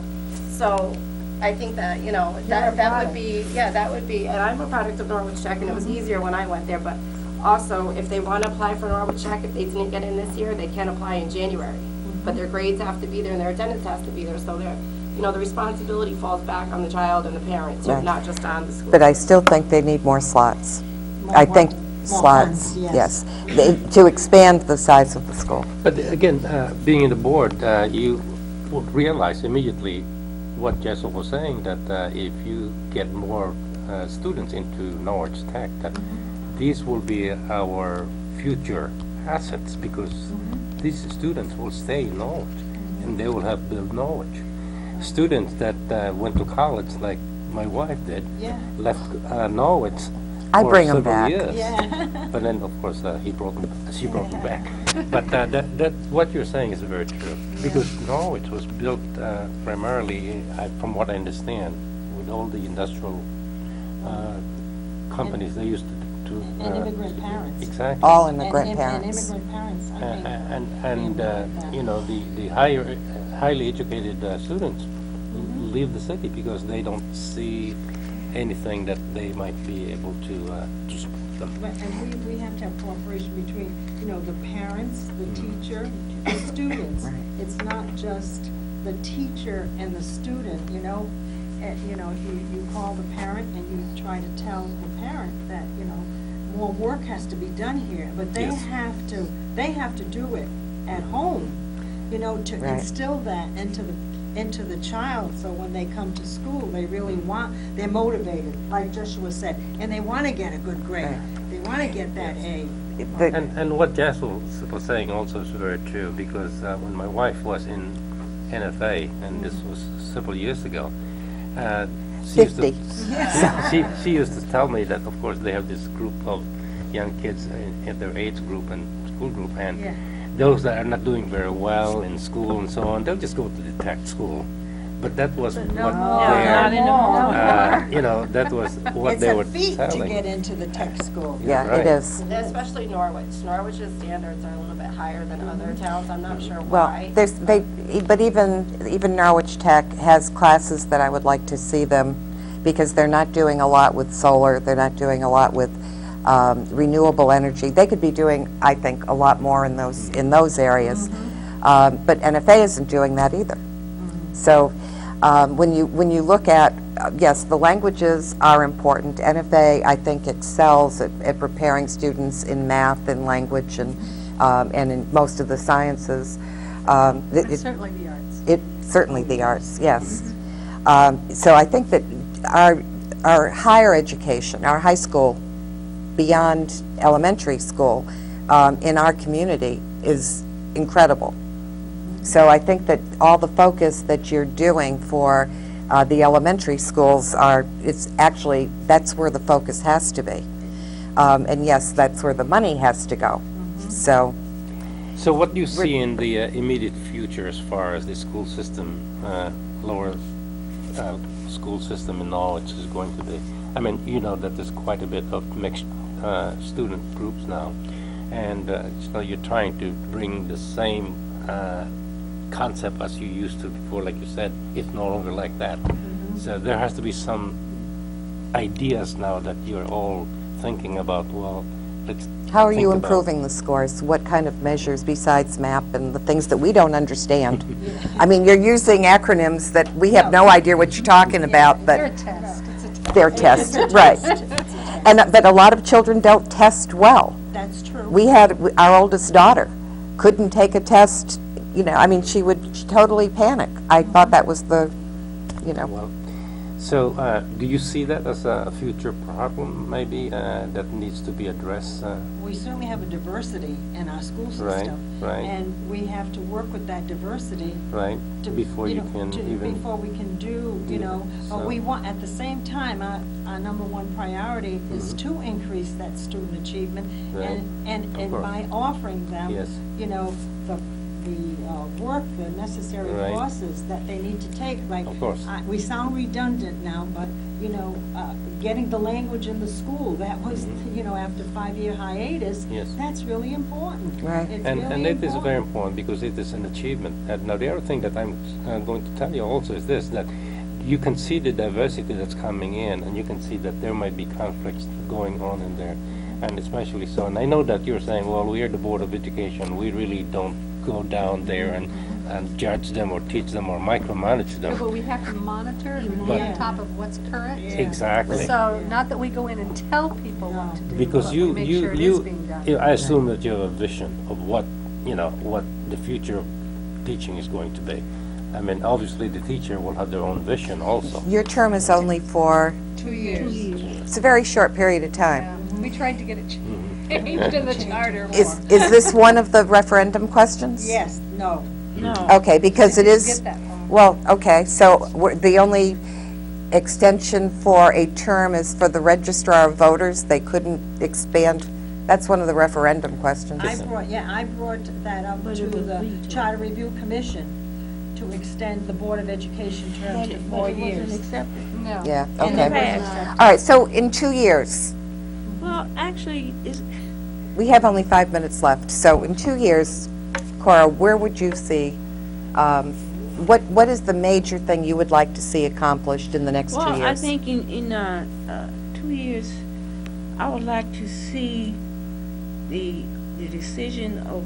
So I think that, that would be, and I'm a product of Norwich Tech, and it was easier when I went there, but also, if they want to apply for Norwich Tech, if they didn't get in this year, they can apply in January. But their grades have to be there and their attendance has to be there, so the responsibility falls back on the child and the parent too, Right. not just on the school. But I still think they need more slots. More I think more slots, funds, yes. to expand the size of the school. But again, being in the board, you would realize immediately what Jesshua was saying, that if you get more students into Norwich Tech, that these will be our future assets because these students will stay in Norwich and they will have built Norwich. Students that went to college, like my wife did, Yeah. left Norwich I for bring 'em several back. years. Yeah. But then, of course, she brought me back. But that what you're saying is very true because Norwich was built primarily, from what I understand, with all the industrial companies they used to. And immigrant parents. Exactly. All immigrant And parents. immigrant parents, I think. And the highly educated students leave the city because they don't see anything that they might be able to support them. And we have to have cooperation between, the parents, the teacher, the students. It's not just the teacher and the student, you call the parent and you try to tell the parent that, more work has to be done here, but they Yes. have to do it at home, to Right. instill that into the child, so when they come to school, they're motivated, like Jesshua said, and they want to get a good grade. Right. They want to get that A. And what Jesshua was saying also is very true because when my wife was in NFA, and this was several years ago, she used to- 50. she used to tell me that, of course, they have this group of young kids in their age group and school group, and Yeah. those that are not doing very well in school and so on, they'll just go to the tech school. But that was what not their, anymore. that was what they were It's a feat to telling. get into the tech school. Yeah, Right. it is. Especially Norwich. Norwich's standards are a little bit higher than other towns. I'm not sure Well, why. but even Norwich Tech has classes that I would like to see them, because they're not doing a lot with solar, they're not doing a lot with renewable energy. They could be doing, I think, a lot more in those areas. But NFA isn't doing that either. So when you look at, yes, the languages are important. NFA, I think, excels at preparing students in math and language and in most of the sciences. And certainly the arts. Certainly the arts, yes. So I think that our higher education, our high school, beyond elementary school, in our community is incredible. So I think that all the focus that you're doing for the elementary schools that's where the focus has to be. And yes, that's where the money has to go. So what do you see in the immediate future as far as the school system, lower school system in Norwich is going to be? I mean, you know that there's quite a bit of mixed student groups now, and so you're trying to bring the same concept as you used to before. Like you said, it's no longer like that. So there has to be some ideas now that you're all thinking about. Well, let's how are think you about- improving the scores? What kind of measures besides MAP and the things that we don't understand? I mean, you're using acronyms that we have no idea what you're talking about, They're a but test. It's a test. they're tests, right. But a lot of children don't test well. That's true. We had, our oldest daughter couldn't take a test, I mean, she would totally panic. I thought that was the, Well, so do you see that as a future problem, maybe, that needs to be addressed? We certainly have a diversity in our school Right, system. right. And we have to work with that diversity Right, to, before you can even... before we can do, So- but we want, at the same time, our number one priority is to increase that student achievement. Right. And Of course. by offering them, Yes. the work, the necessary Right. courses that they need to take, like. Of course. We sound redundant now, but, getting the language in the school, that was, after 5-year hiatus. Yes. That's really important. Right. It's And really it is very important because it is an achievement. And now the other thing that I'm going to tell you also is this, that you can see the diversity that's coming in, and you can see that there might be conflicts going on in there, and especially so. And I know that you're saying, well, we are the Board of Education, we really don't go down there and judge them or teach them or micromanage No, them. but we have to monitor and be But- on top of what's current. Exactly. So, not that we go in and tell people what to do, Because but you, we make you, sure it is you, being done. I assume that you have a vision of what the future of teaching is going to be. I mean, obviously the teacher will have their own vision also. your term is only for, 2 years. it's a very short period of time. Yeah. We tried to get it changed in the charter more. Is this one of the referendum questions? Yes, no. No. Okay, because it is, Get that far. well, okay, so the only extension for a term is for the registrar of voters. They couldn't expand. That's one of the referendum questions. I brought that up But to it was the vetoed. Charter Review Commission to extend the Board of Education term to 4 But it wasn't years. accepted. No. Yeah, And okay. it was accepted. All right, so in 2 years, Well, actually, we have only 5 minutes left. So in 2 years, Cora, where would you see, what is the major thing you would like to see accomplished in the next 2 years? well, I think in 2 years, I would like to see the decision of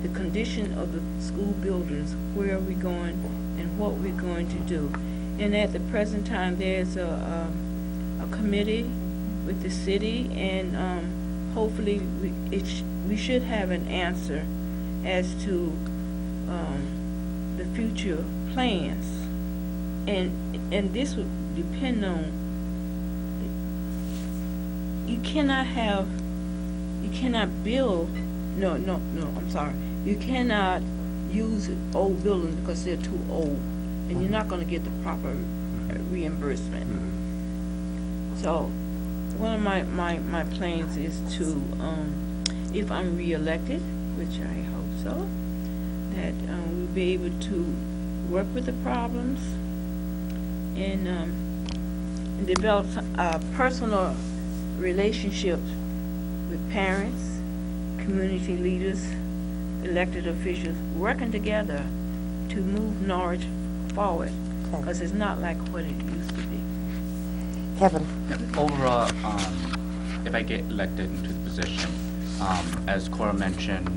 the condition of the school buildings, where are we going and what we're going to do. And at the present time, there's a committee with the city, and hopefully we should have an answer as to the future plans. And this would depend on, you cannot build, I'm sorry. You cannot use old buildings because they're too old, and you're not going to get the proper reimbursement. So one of my plans is to, if I'm reelected, which I hope so, that we'll be able to work with the problems and develop personal relationships with parents, community leaders, elected officials, working together to move Norwich forward, Okay. because it's not like what it used to be. Kevin? Overall, if I get elected into the position, as Cora mentioned,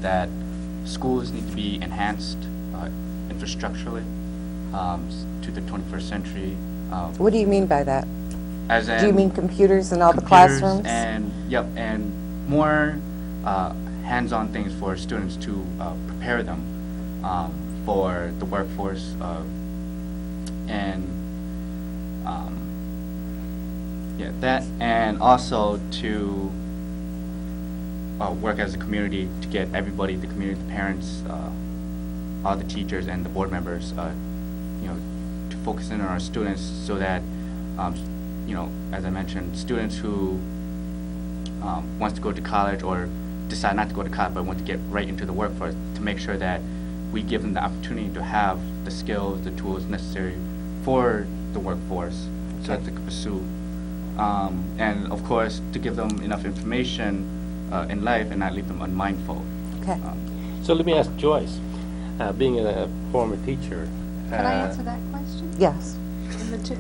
that schools need to be enhanced infrastructurally, to the 21st century. What do you mean by that? As in Do you mean computers in all the computers classrooms? and more hands-on things for students to prepare them for the workforce and that, and also to work as a community to get everybody, the community, the parents, all the teachers and the board members, to focus in on our students so that, as I mentioned, students who wants to go to college or decide not to go to college but want to get right into the workforce, to make sure that we give them the opportunity to have the skills, the tools necessary for the workforce so that they can pursue. And of course, to give them enough information in life and not leave them unmindful. Okay. So let me ask Joyce, being a former teacher. Can I answer that question? Yes.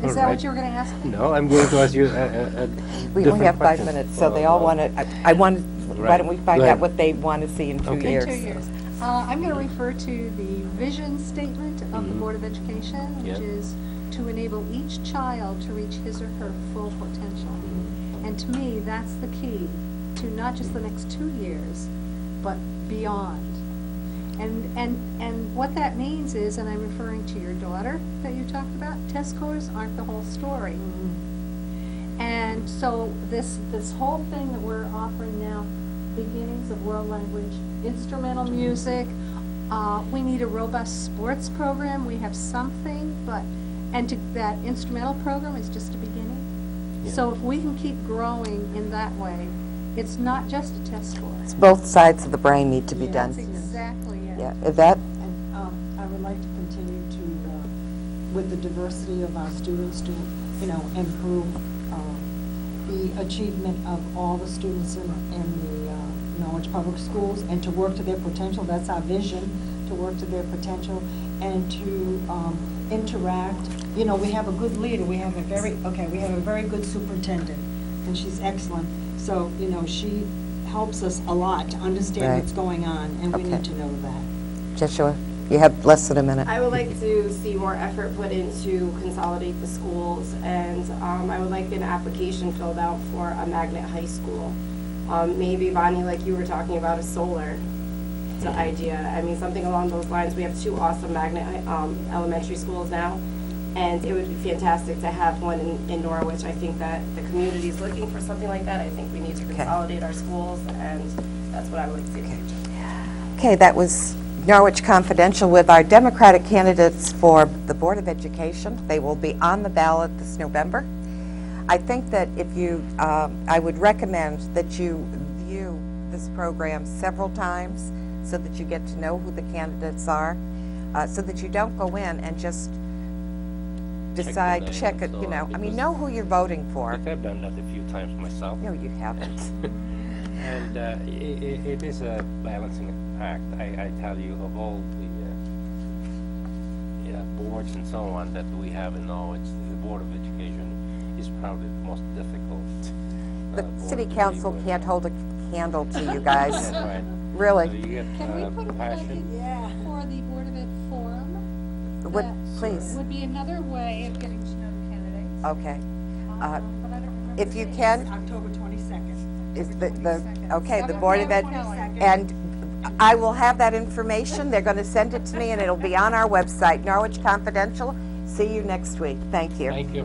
Is that what you were going to ask me? No, I'm going to ask you We only have 5 minutes, so they all want to, why don't we find Go out ahead. what they want to see in 2 Okay. years? In 2 years. I'm going to refer to the vision statement of the Board of Education, which Yeah. is to enable each child to reach his or her full potential. And to me, that's the key to not just the next 2 years, but beyond. And what that means is, and I'm referring to your daughter that you talked about, test scores aren't the whole story. And so this whole thing that we're offering now, beginnings of world language, instrumental music, we need a robust sports program. We have something, that instrumental program is just a beginning. Yeah. So if we can keep growing in that way, it's not just a test score. It's both sides of the brain need to be done. That's exactly it. Yeah, Yvette? And I would like to continue to, with the diversity of our students, to, improve the achievement of all the students in the Norwich Public Schools, and to work to their potential. That's our vision, to work to their potential, and to interact. We have a good leader. We have a very good superintendent, and she's excellent. So, she helps us a lot to understand Right. what's going on, and we Okay. need to know that. Jesshua, you have less than a minute. I would like to see more effort put into consolidate the schools, and I would like an application filled out for a magnet high school. Maybe, Bonnie, like you were talking about, a solar idea. I mean, something along those lines. We have 2 awesome magnet elementary schools now, and it would be fantastic to have one in Norwich. I think that the community is looking for something like that. I think we need to consolidate our schools, and that's what I would like to see in the future. Okay, that was Norwich Confidential with our Democratic candidates for the Board of Education. They will be on the ballot this November. I think that I would recommend that you view this program several times so that you get to know who the candidates are, so that you don't go in and just decide, names check it, and so on, because- know who you're voting for. I've done that a few times myself. No, you haven't. And it is a balancing act. I tell you, of all the boards and so on that we have in Norwich, the Board of Education is probably the most difficult. The board city to council deal with. can't hold a candle to you guys. Yeah, right. Really. So you get Can we put a passion. plug for the Board of Ed Forum? What, That please? would be another way of getting to know the candidates. Okay. But I don't remember If the you date. can, October 22nd. is the 22nd. okay, the Board of Ed, 7 and I will have that information. They're going to send it to me, and it'll be on our website, Norwich Confidential. See you next week. Thank you. Thank you.